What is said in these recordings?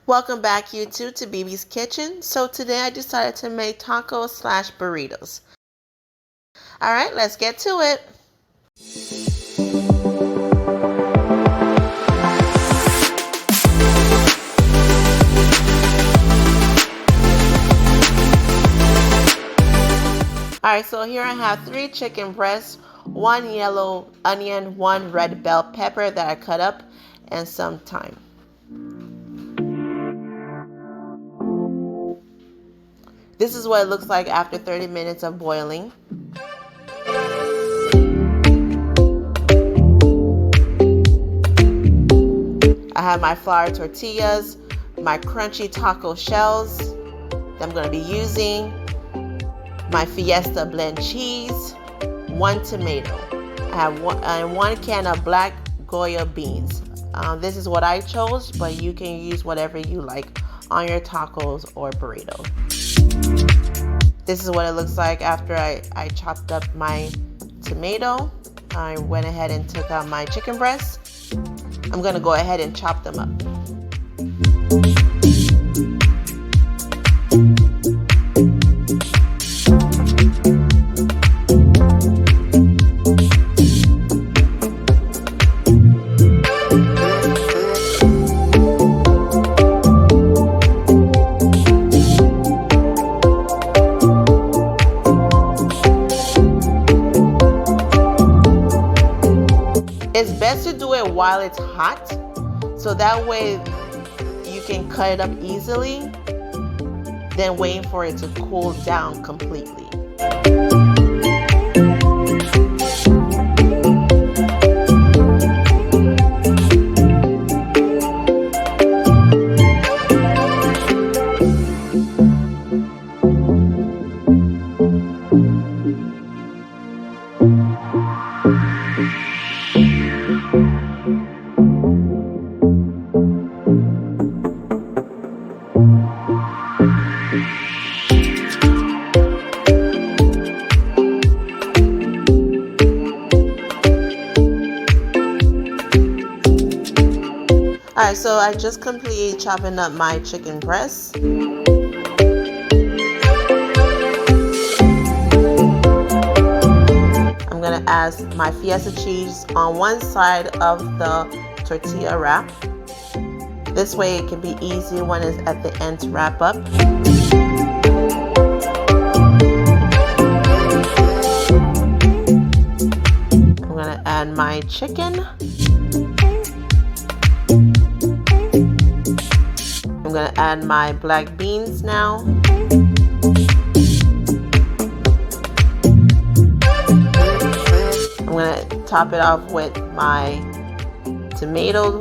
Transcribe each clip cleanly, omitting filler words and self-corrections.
Welcome back YouTube to BB's Kitchen. So today I decided to make tacos slash burritos. Alright, let's get to it. Alright, so here I have 3 chicken breasts, 1 yellow onion, 1 red bell pepper that I cut up, and some thyme. This is what it looks like after 30 minutes of boiling. I have my flour tortillas, my crunchy taco shells that I'm going to be using, my fiesta blend cheese, 1 tomato. I have one can of black Goya beans. This is what I chose, but you can use whatever you like on your tacos or burrito. This is what it looks like after I chopped up my tomato. I went ahead and took out my chicken breasts. I'm going to go ahead and chop them up. It's best to do it while it's hot, so that way you can cut it up easily than waiting for it to cool down completely. Alright, so I just completed chopping up my chicken breasts. I'm going to add my fiesta cheese on one side of the tortilla wrap. This way it can be easy when it's at the end to wrap up. I'm going to add my chicken. I'm going to add my black beans now. I'm going to top it off with my tomato.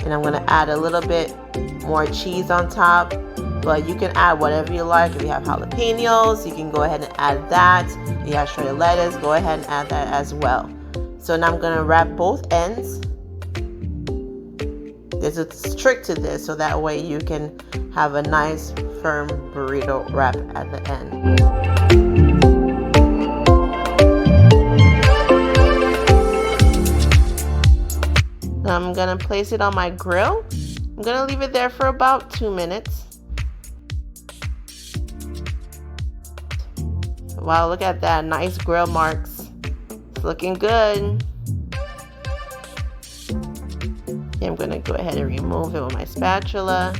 And I'm going to add a little bit more cheese on top. But you can add whatever you like. If you have jalapenos, you can go ahead and add that. If you have shredded lettuce, go ahead and add that as well. So now I'm going to wrap both ends. There's a trick to this, so that way you can have a nice firm burrito wrap at the end. Now I'm gonna place it on my grill. I'm gonna leave it there for about 2 minutes. Wow, look at that, nice grill marks. It's looking good. I'm going to go ahead and remove it with my spatula.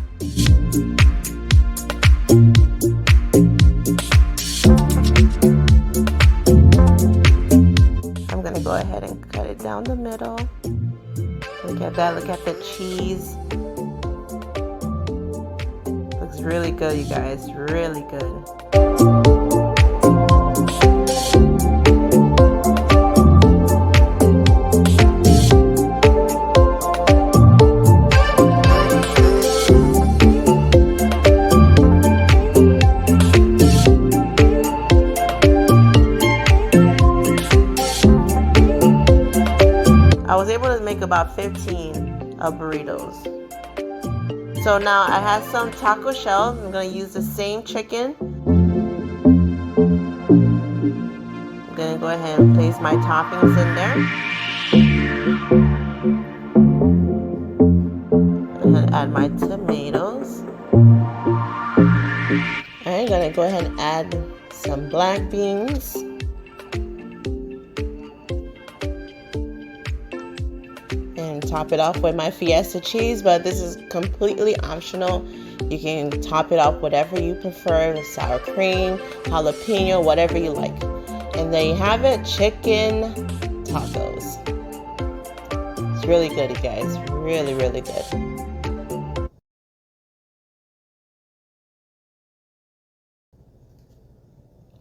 I'm going to go ahead and cut it down the middle. Look at that, look at the cheese. Looks really good, you guys, really good. I was able to make about 15 burritos. So now I have some taco shells. I'm going to use the same chicken. I'm going to go ahead and place my toppings in there. add my tomatoes. I'm gonna go ahead and add some black beans. And top it off with my fiesta cheese, but this is completely optional. You can top it off whatever you prefer, with sour cream, jalapeno, whatever you like. And there you have it, chicken tacos. It's really good, you guys. Really, really good.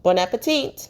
Bon appetit!